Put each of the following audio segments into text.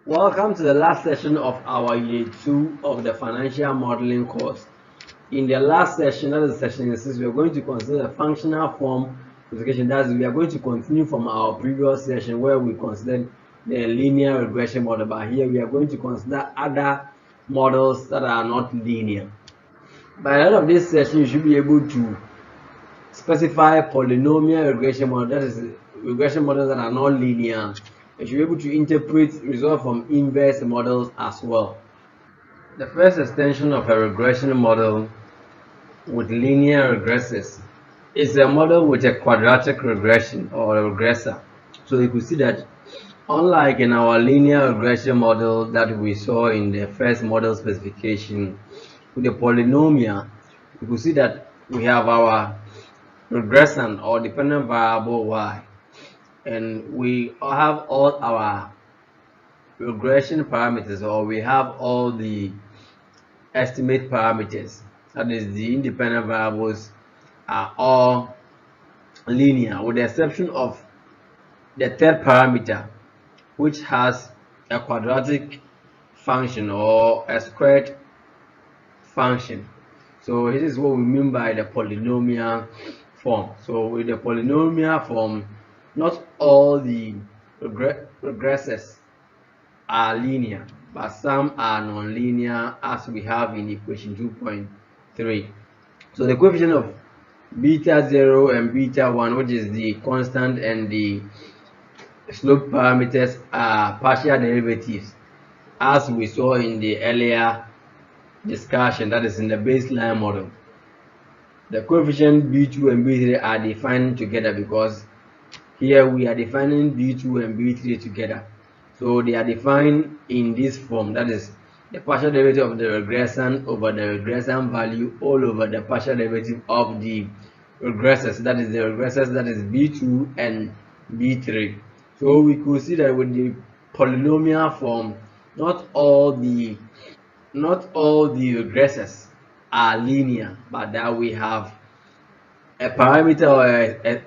Welcome to the last session of our Year 2 of the Financial Modeling course. In the last session, that is session 6, we are going to consider the functional form multiplication. That is, we are going to continue from our previous session where we considered the linear regression model, but here we are going to consider other models that are not linear. By the end of this session, you should be able to specify polynomial regression model, that is regression models that are not linear. You should be able to interpret results from inverse models as well. The first extension of a regression model with linear regressors is a model with a quadratic regression or a regressor. So you could see that unlike in our linear regression model that we saw in the first model specification, with the polynomial, you could see that we have our regressant or dependent variable y, and we have all our regression parameters, or we have all the estimate parameters, that is the independent variables, are all linear with the exception of the third parameter, which has a quadratic function or a squared function. So this is what we mean by the polynomial form. So with the polynomial form, not all the regressors are linear, but some are non-linear, as we have in equation 2.3. So the coefficient of beta 0 and beta 1, which is the constant, and the slope parameters are partial derivatives, as we saw in the earlier discussion, that is in the baseline model. The coefficient b2 and b3 are defined together because here we are defining b2 and b3 together. So they are defined in this form, that is the partial derivative of the regression over the regression value all over the partial derivative of the regressors, that is the regressors, that is b2 and b3. So we could see that with the polynomial form, not all the regressors are linear, but that we have a parameter or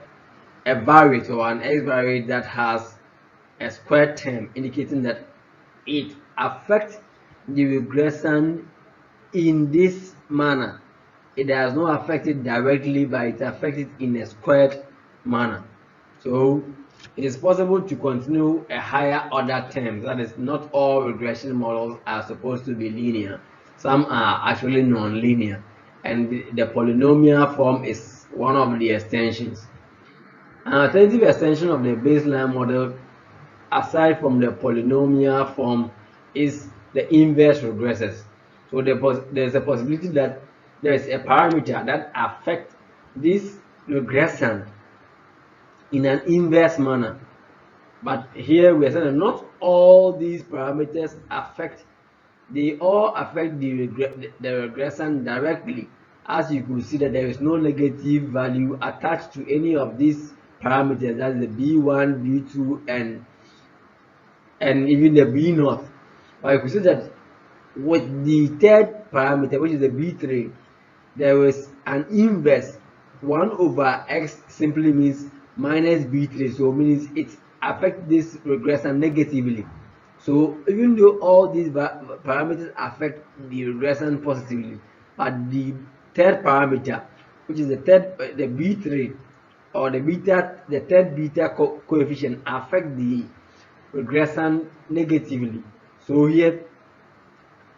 a variate or an x variate that has a square term, indicating that it affects the regression in this manner. It does not affect it directly, but it affects it in a squared manner. So it is possible to continue a higher order term. That is, not all regression models are supposed to be linear. Some are actually non-linear, and the polynomial form is one of the extensions. An alternative extension of the baseline model, aside from the polynomial form, is the inverse regressors. So there's a possibility that there is a parameter that affects this regression in an inverse manner. But here we are saying that not all these parameters affect, they all affect the regression directly. As you could see that there is no negative value attached to any of these parameters, that's the b1, b2, and even the b0. But you could see that with the third parameter, which is the b3, there is an inverse. 1 over x simply means minus b3, so means it affects this regression negatively. So even though all these parameters affect the regression positively, but the third parameter, which is the b3, or the third beta coefficient, affect the regression negatively. So here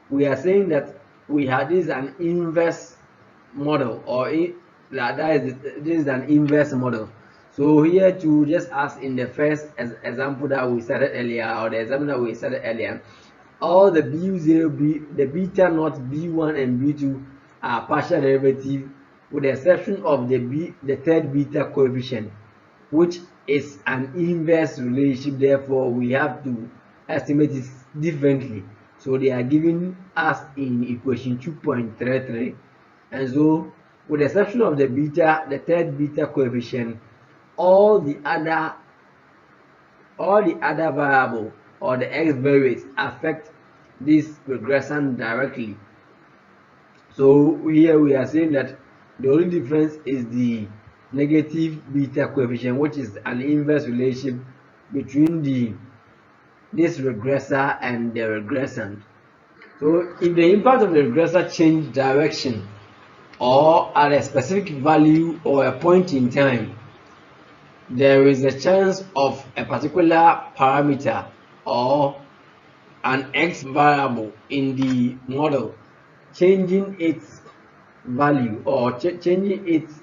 we are saying that we have this an inverse model, or this is an inverse model. So here too, just as in the first example that we started earlier, or the example that we started earlier, all the b0, the beta naught, b1 and b2 are partial derivative, with the exception of the third beta coefficient, which is an inverse relationship. Therefore we have to estimate it differently. So they are given us in equation 2.33, and so with the exception of the third beta coefficient, all the other variable or the x variates affect this regression directly. So here we are saying that the only difference is the negative beta coefficient, which is an inverse relationship between the this regressor and the regressant. So if the impact of the regressor change direction or at a specific value or a point in time, there is a chance of a particular parameter or an X variable in the model changing its value or changing its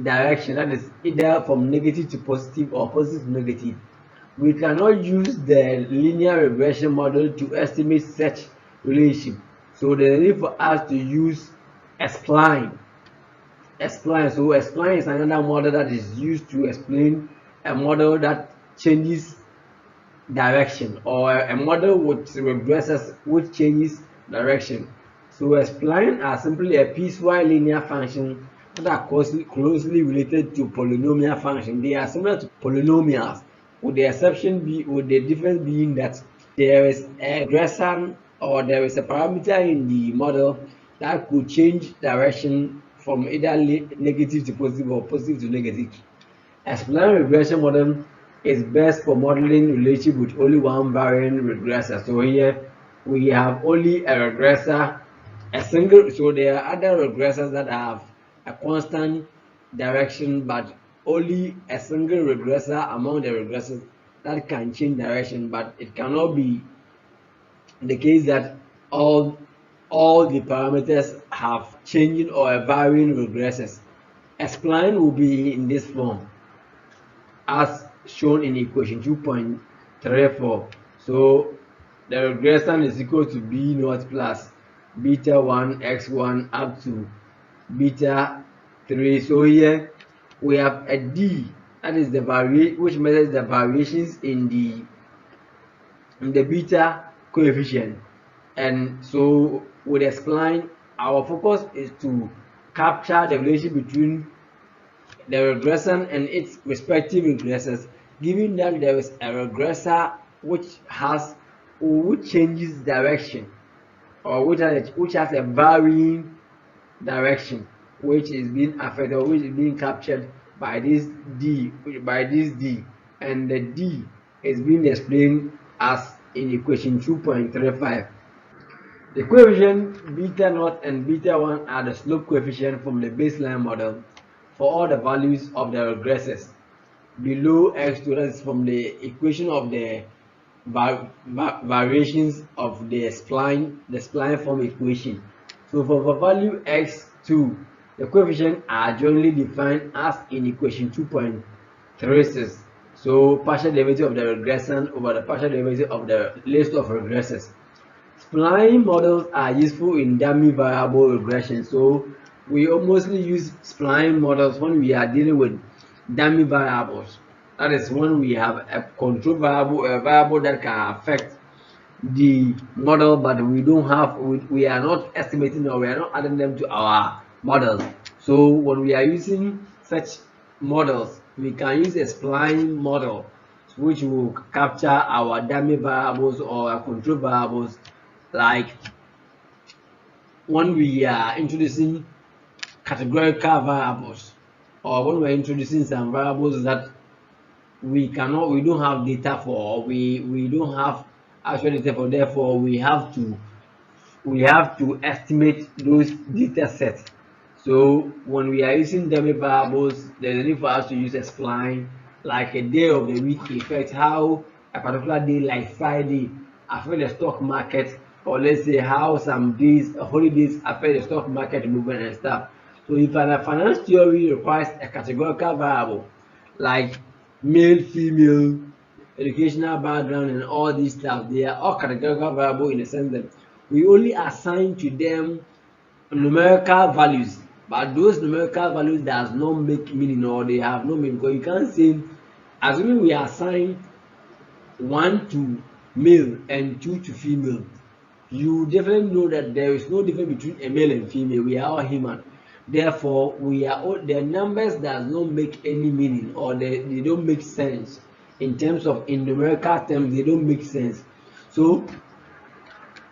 direction, that is either from negative to positive or positive to negative. We cannot use the linear regression model to estimate such relationship. So there is a need for us to use a spline. So a spline is another model that is used to explain a model that changes direction, or a model with regressors which changes direction. So a spline are simply a piecewise linear function that are closely related to polynomial function. They are similar to polynomials, with the difference being that there is a regressor or there is a parameter in the model that could change direction from either negative to positive or positive to negative. A spline regression model is best for modeling relationship with only one variant regressor. So here we have only a regressor, a single. So there are other regressors that have a constant direction, but only a single regressor among the regressors that can change direction. But it cannot be the case that all the parameters have changing or varying regressors. A spline will be in this form as shown in equation 2.34. So the regression is equal to b naught plus beta 1 x1 up to beta 3. So here we have a d, that is the variation which measures the variations in the beta coefficient. And so with a spline, our focus is to capture the relationship between the regression and its respective regressors, given that there is a regressor which changes direction, or which has a varying direction, which is being affected or which is being captured by this d, and the d is being explained as in equation 2.35. The coefficient beta naught and beta 1 are the slope coefficient from the baseline model for all the values of the regressors below x2. That is from the equation of the variations of the spline form equation. So for value x2, the coefficients are generally defined as in equation 2.36. So partial derivative of the regression over the partial derivative of the list of regressors. Spline models are useful in dummy variable regression. So we mostly use spline models when we are dealing with dummy variables. That is when we have a control variable, a variable that can affect the model, but we are not estimating or we are not adding them to our models. So when we are using such models, we can use a spline model which will capture our dummy variables or our control variables, like when we are introducing categorical variables, or when we're introducing some variables that we don't have data for, or we don't have actual data for, therefore we have to estimate those data sets. So when we are using dummy variables, there's a need for us to use a spline, like a day of the week effect, how a particular day like Friday affect the stock market, or let's say how some days, holidays affect the stock market movement and stuff. So if a finance theory requires a categorical variable like male, female, educational background, and all these stuff, they are all categorical variable in the sense that we only assign to them numerical values, but those numerical values does not make meaning, or they have no meaning, because you can't say, assuming we assign 1 to male and 2 to female, you definitely know that there is no difference between a male and female. We are all human, therefore the numbers does not make any meaning, or they don't make sense in numerical terms. They don't make sense. So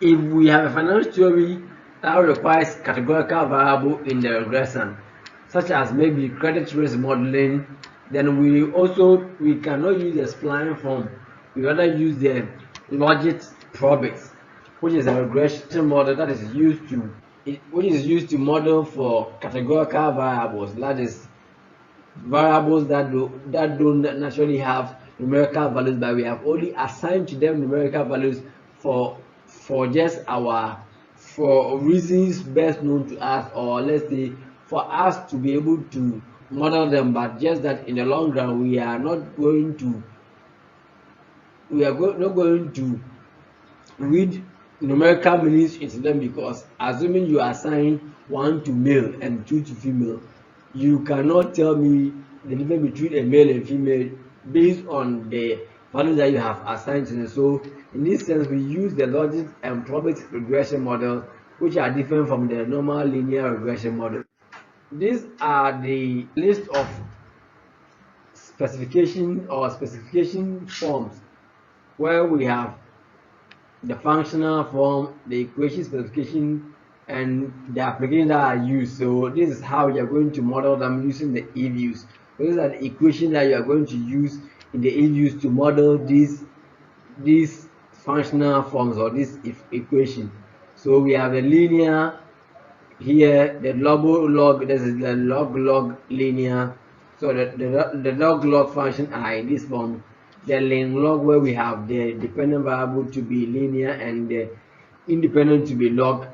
if we have a financial theory that requires categorical variable in the regression, such as maybe credit risk modeling, then we cannot use the spline form. We rather use the logit-probit, which is a regression model that is used to model for categorical variables, that is variables that don't naturally have numerical values, but we have only assigned to them numerical values for just for reasons best known to us, or let's say for us to be able to model them, but just that in the long run not going to read numerical meanings into them, because assuming you assign 1 to male and 2 to female, you cannot tell me the difference between a male and female based on the values that you have assigned to them. So in this sense, we use the logit and probit regression model, which are different from the normal linear regression model. These are the list of specification forms, where we have the functional form, the equation specification, and the application that are used. So this is how you are going to model them using the eViews. So these are the equations that you are going to use in the eViews to model these functional forms or this equation. So we have the linear here, the log, this is the log linear. So the log function are in this form. The log, where we have the dependent variable to be linear and the independent to be log,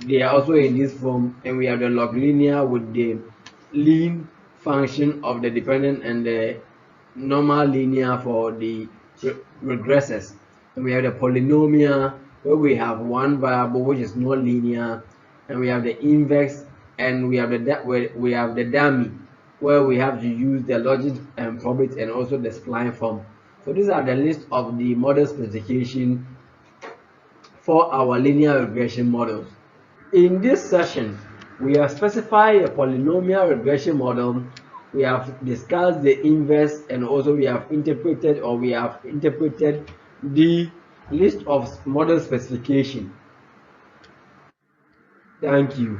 they are also in this form. And we have the log linear with the len function of the dependent and the normal linear for the regressors. And we have the polynomial, where we have one variable which is not linear, and we have the inverse, and we have the dummy, where we have to use the logit and probit and also the spline form. So these are the list of the model specification for our linear regression models. In this session, we have specified a polynomial regression model, we have discussed the inverse, and also we have interpreted the list of model specification. Thank you.